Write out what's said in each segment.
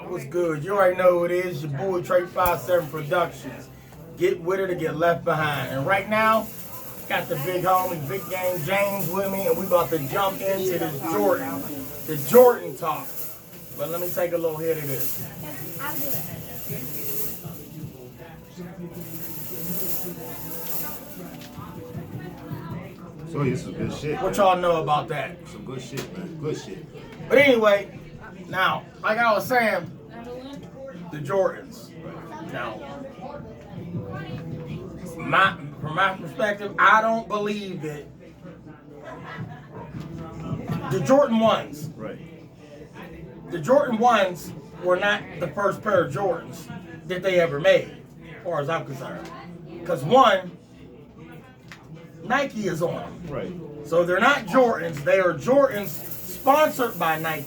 What's good? You already know who it is. Your boy Tre57 Productions. Get with it or get left behind. And right now, got the big homie, BigGame James with me, and we about to jump into this the Jordan talk. But let me take a little hit of this. I'll do it. So this is good shit. What y'all know about that? Some good shit, man. Good shit. But anyway, now, like I was saying, the Jordans. Now, from my perspective, I don't believe that the Jordan 1s. Right. The Jordan 1s were not the first pair of Jordans that they ever made, as far as I'm concerned. Because one, Nike is on them. Right. So they're not Jordans. They are Jordans sponsored by Nike.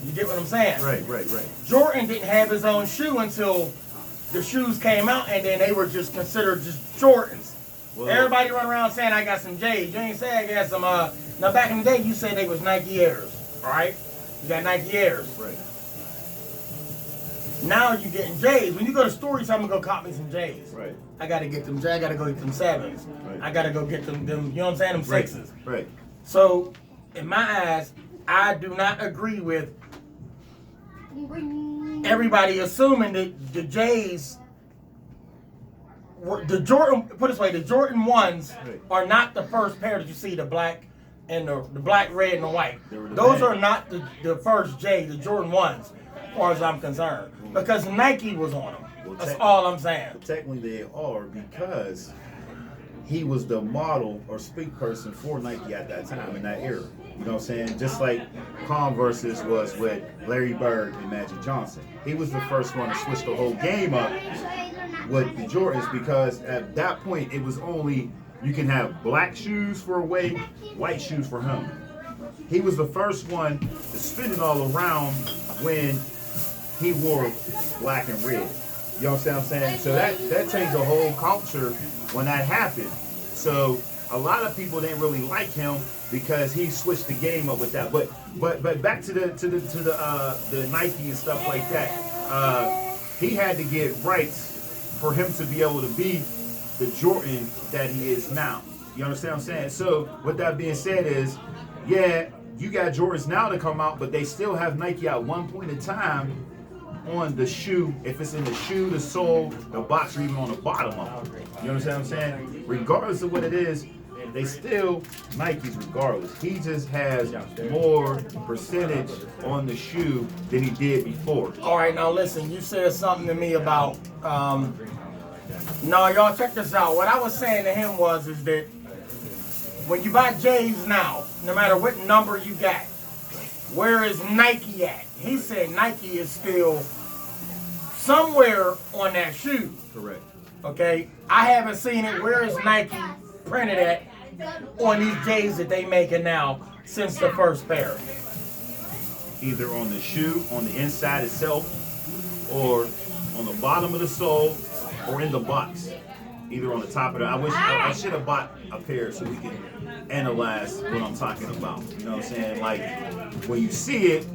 You get what I'm saying? Right. Jordan didn't have his own shoe until the shoes came out, and then they were just considered just Jordans. Well, everybody run around saying, I got some J's. You ain't say I got some, now back in the day, you said they was Nike Airs, all right? You got Nike Airs. Right. Now you getting J's. When you go to Stories, I'm gonna go cop me some J's. Right. I gotta get them J's. I gotta go get them 7s. Right. I gotta go get them, you know what I'm saying, them 6s. Right. So, in my eyes, I do not agree with everybody assuming that the J's, the Jordan, put it this way, the Jordan 1s are not the first pair that you see, the black and the black, red, and the white. Those are not the first J, the Jordan 1s, as far as I'm concerned. Because Nike was on them. That's all I'm saying. Well, technically they are, because he was the model or speak person for Nike at that time, in that era. You know what I'm saying? Just like Converse's was with Larry Bird and Magic Johnson. He was the first one to switch the whole game up with the Jordans, because at that point it was only, you can have black shoes for away, white shoes for home. He was the first one to spin it all around when he wore black and red. You know what I'm saying? So that changed the whole culture when that happened. So a lot of people didn't really like him because he switched the game up with that. But back to the Nike and stuff like that. He had to get rights for him to be able to be the Jordan that he is now. You understand what I'm saying? So with that being said is, yeah, you got Jordans now to come out, but they still have Nike at one point in time on the shoe, if it's in the shoe, the sole, the box, or even on the bottom of it. You understand what I'm saying? Regardless of what it is, they still Nikes regardless. He just has more percentage on the shoe than he did before. All right, now listen, you said something to me about, no, y'all check this out. What I was saying to him is that when you buy J's now, no matter what number you got, where is Nike at? He said Nike is still somewhere on that shoe. Correct. Okay? I haven't seen it. Where is Nike printed at on these J's that they making now since the first pair? Either on the shoe, on the inside itself, or on the bottom of the sole, or in the box. Either on the top of it. I should have bought a pair so we can analyze what I'm talking about. You know what I'm saying? Like, when you see it,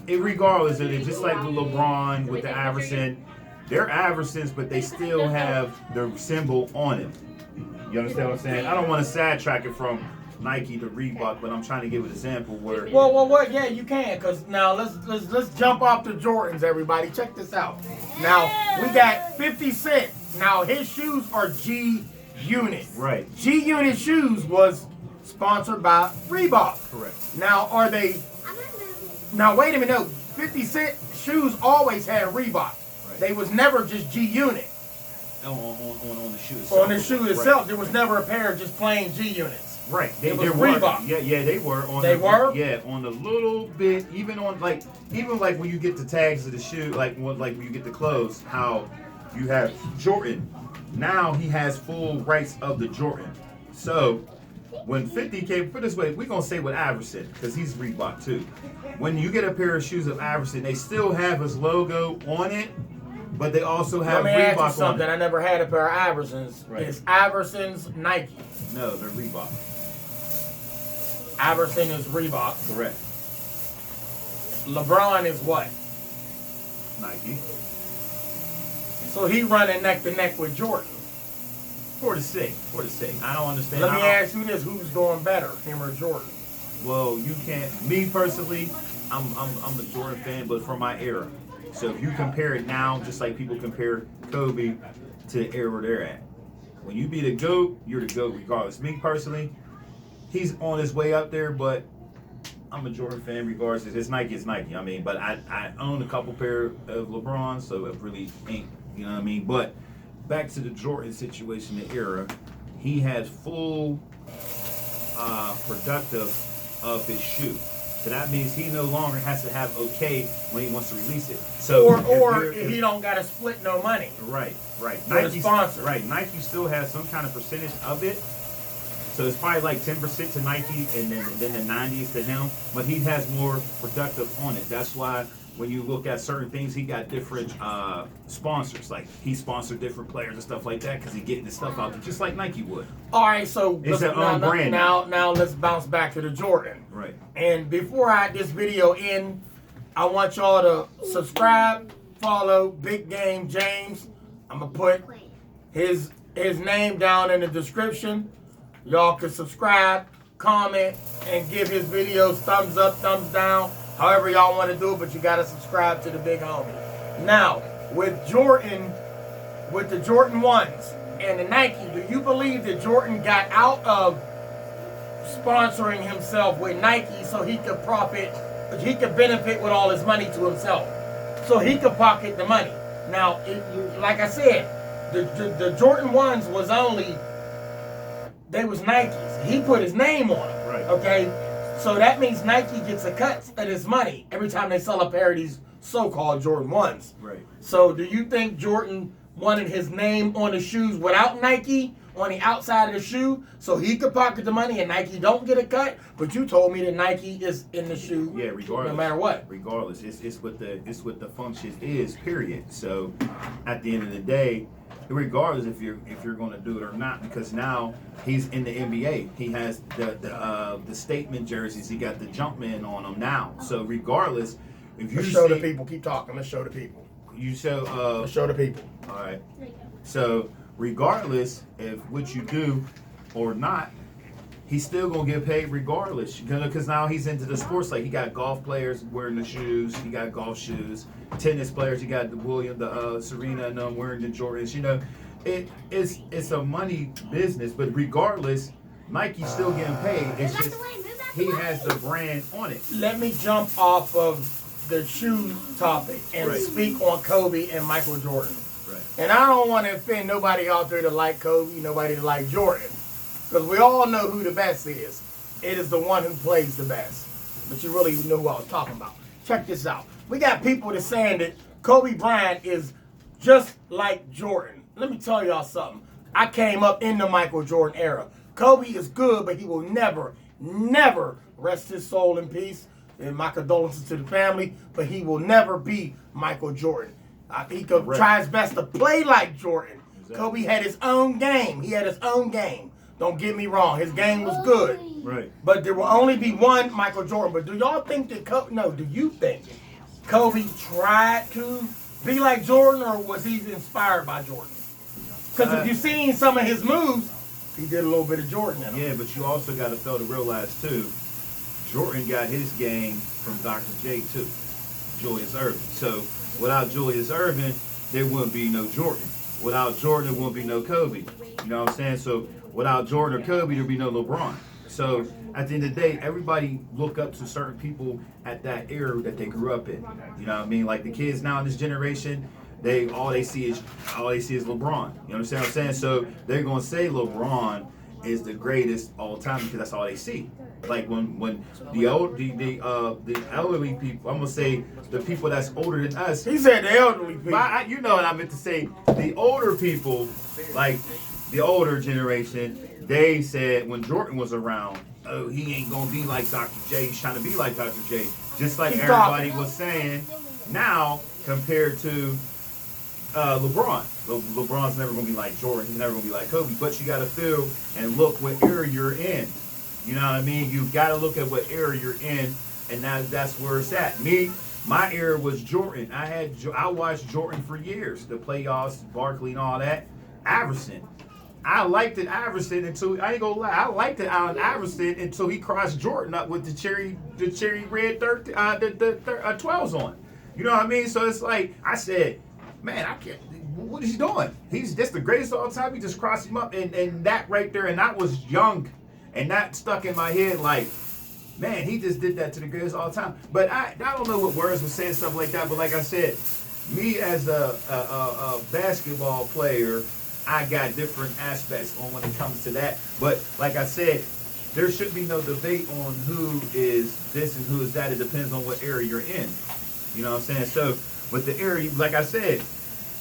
regardless of it, just like with LeBron, with the Iverson, they're Iversons, but they still have their symbol on it. You understand what I'm saying? I don't want to sidetrack it from Nike to Reebok, but I'm trying to give an example where. Well, yeah, you can, because now let's jump off the Jordans, everybody. Check this out. Now we got 50 Cent. Now his shoes are G Unit. Right. G Unit shoes was sponsored by Reebok. Correct. Now are they? Now wait a minute. No, 50 Cent shoes always had Reebok. Right. They was never just G Unit. On the shoe itself. On the shoe itself, right. There was never a pair of just plain G Units. Right. They were Reebok. Yeah, they were. They were? Yeah, on the little bit, even like when you get the tags of the shoe, like when you get the clothes, how you have Jordan. Now he has full rights of the Jordan. So when 50 came, put it this way, we're going to say with Iverson, because he's Reebok too. When you get a pair of shoes of Iverson, they still have his logo on it, but they also have Reebok on it. Let me ask you something. I never had a pair of Iversons. Right. Is Iverson's Nike? No, they're Reebok. Iverson is Reebok. Correct. LeBron is what? Nike. So he running neck to neck with Jordan. For the sake. I don't understand. Let me ask you this: who's doing better, him or Jordan? Well, you can't. Me personally, I'm a Jordan fan, but from my era. So if you compare it now, just like people compare Kobe to the era where they're at. When you be the GOAT, you're the GOAT regardless. Me personally, he's on his way up there, but I'm a Jordan fan regardless. It's Nike, it's Nike. I mean, but I own a couple pair of LeBron, so it really ain't, you know what I mean? But back to the Jordan situation, the era, he has full productive of his shoe. So that means he no longer has to have okay when he wants to release it. So or he don't got to split no money. Right. Nike sponsor. Right. Nike still has some kind of percentage of it. So it's probably like 10% to Nike and then the 90s to him. But he has more productive on it. That's why when you look at certain things, he got different sponsors. Like he sponsored different players and stuff like that because he's getting the stuff out there just like Nike would. All right, so it's their own brand. Now let's bounce back to the Jordan. Right. And before this video end, I want y'all to subscribe, follow Big Game James. I'm gonna put his name down in the description. Y'all can subscribe, comment, and give his videos thumbs up, thumbs down, however y'all want to do it, but you gotta subscribe to the big homie. Now, with the Jordan 1s and the Nike, do you believe that Jordan got out of sponsoring himself with Nike so he could he could benefit with all his money to himself? So he could pocket the money. Now, like I said, the Jordan 1s was they was Nikes. He put his name on them. Right. Okay? So that means Nike gets a cut of his money every time they sell a pair of these so-called Jordan 1s. Right. So do you think Jordan wanted his name on the shoes without Nike on the outside of the shoe so he could pocket the money and Nike don't get a cut? But you told me that Nike is in the shoe. Yeah, regardless. No matter what. Regardless, it's what the function is. Period. So at the end of the day, regardless if you're going to do it or not, because now he's in the NBA. He has the statement jerseys. He got the Jumpman on them now. So regardless, if you Let's show the people. Keep talking. Let's show the people. You show. Let's show the people. All right. So regardless if what you do or not, he's still gonna get paid regardless. Because now he's into the sports. Like he got golf players wearing the shoes. He got golf shoes. Tennis players. He got the Serena and them wearing the Jordans. You know, it's a money business. But regardless, Nike's still getting paid. It's just he has the brand on it. Let me jump off of the shoe topic and speak on Kobe and Michael Jordan. Right. And I don't want to offend nobody out there to like Kobe, nobody to like Jordan. Because we all know who the best is. It is the one who plays the best. But you really know who I was talking about. Check this out. We got people that saying that Kobe Bryant is just like Jordan. Let me tell y'all something. I came up in the Michael Jordan era. Kobe is good, but he will never, never rest his soul in peace. And my condolences to the family, but he will never be Michael Jordan. He could try his best to play like Jordan. Exactly. Kobe had his own game. He had his own game. Don't get me wrong. His game was good. Right. But there will only be one Michael Jordan. But do y'all think that do you think Kobe tried to be like Jordan, or was he inspired by Jordan? Because if you've seen some of his moves, he did a little bit of Jordan in him. Yeah, but you also got to fail to realize too, Jordan got his game from Dr. J too, Julius Erving. So without Julius Erving, there wouldn't be no Jordan. Without Jordan, there wouldn't be no Kobe. You know what I'm saying? So without Jordan or Kobe, there'd be no LeBron. So at the end of the day, everybody look up to certain people at that era that they grew up in. You know what I mean? Like the kids now in this generation, all they see is LeBron. You understand what I'm saying? So they're gonna say LeBron is the greatest all time because that's all they see. Like when the elderly people, I'm gonna say the people that's older than us. He said the elderly people. You know what I meant to say. The older people, like the older generation, they said when Jordan was around, oh, he ain't gonna be like Dr. J. He's trying to be like Dr. J. Just like everybody was saying now compared to LeBron. LeBron's never gonna be like Jordan. He's never gonna be like Kobe. But you gotta feel and look what era you're in. You know what I mean? You gotta look at what era you're in and that's where it's at. My era was Jordan. I watched Jordan for years, the playoffs, Barkley and all that. Iverson. I liked it Iverson until, I ain't gonna lie, I liked it Allen Iverson until he crossed Jordan up with the cherry red 12s on. You know what I mean? So it's like, I said, man, I can't, what is he doing? He's just the greatest of all time. He just crossed him up, and that right there, and I was young, and that stuck in my head like, man, he just did that to the greatest of all time. But I don't know what words was saying stuff like that, but like I said, me as a basketball player, I got different aspects on when it comes to that. But like I said, there should be no debate on who is this and who is that. It depends on what era you're in. You know what I'm saying? So with the era, like I said,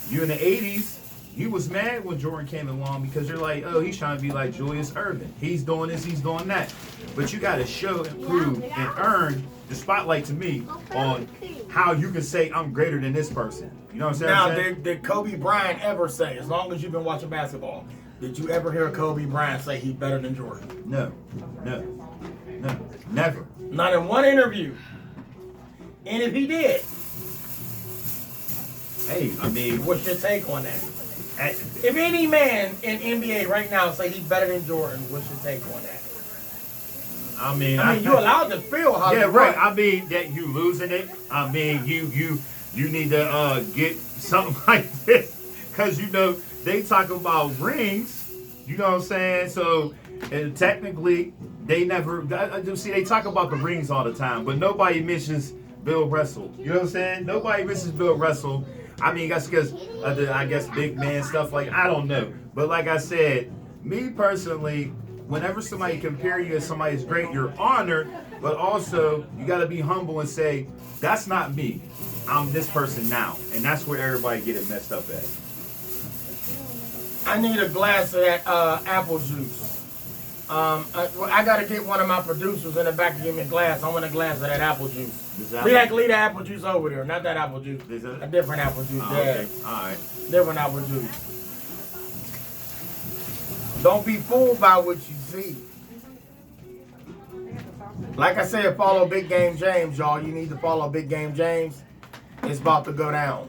you in the 80s, you was mad when Jordan came along because you're like, oh, he's trying to be like Julius Erving. He's doing this, he's doing that. But you got to show and prove and earn the spotlight to me on how you can say I'm greater than this person. You know what I'm saying? Now, did Kobe Bryant ever say, as long as you've been watching basketball, did you ever hear Kobe Bryant say he's better than Jordan? No, never. Not in one interview. And if he did, hey, I mean, what's your take on that? If any man in NBA right now say he's better than Jordan, what's your take on that? I mean, you're allowed to feel how you right. want. I mean, that you losing it. I mean, you need to get something like this, because you know they talk about rings. You know what I'm saying? So, and technically, they never. See, they talk about the rings all the time, but nobody mentions Bill Russell. You know what I'm saying? Nobody mentions Bill Russell. I mean, that's because of the, I guess, big man stuff. Like, I don't know. But like I said, me personally, whenever somebody compare you as somebody's great, you're honored. But also, you got to be humble and say, that's not me. I'm this person now. And that's where everybody get it messed up at. I need a glass of that apple juice. I got to get one of my producers in the back to give me a glass. I want a glass of that apple juice. Leave the apple juice over there. Not that apple juice. A different apple juice. Oh, okay. All right. Different apple juice. Don't be fooled by what you see. Like I said, follow Big Game James, y'all. You need to follow Big Game James. It's about to go down.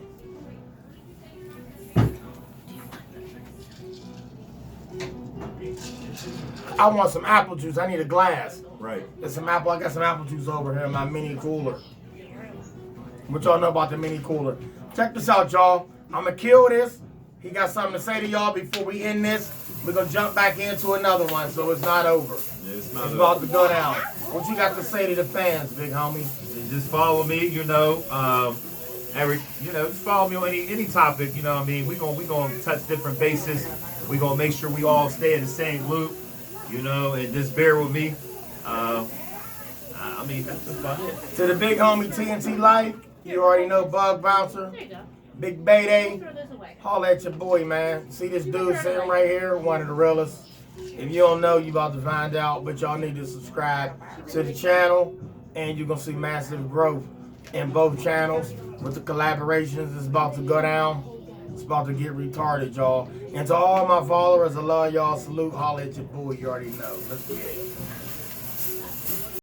I want some apple juice. I need a glass. Right. There's some apple. I got some apple juice over here in my mini cooler. What y'all know about the mini cooler? Check this out, y'all. I'm going to kill this. He got something to say to y'all before we end this. We're going to jump back into another one, so it's not over. Yeah, it's about to go down. What you got to say to the fans, big homie? Just follow me, just follow me on any topic, you know what I mean? We're gonna touch different bases. We're gonna make sure we all stay in the same loop, and just bear with me. I mean, that's about it. To the big homie TNT Life, you already know Bug Bouncer, Big Bayday. Holla at your boy, man. See this dude sitting right here, one of the realest. If you don't know, you about to find out, but y'all need to subscribe to the channel, and you're gonna see massive growth in both channels. With the collaborations, it's about to go down. It's about to get retarded, y'all. And to all my followers, I love y'all. Salute, holla at your boy. You already know. Let's get it.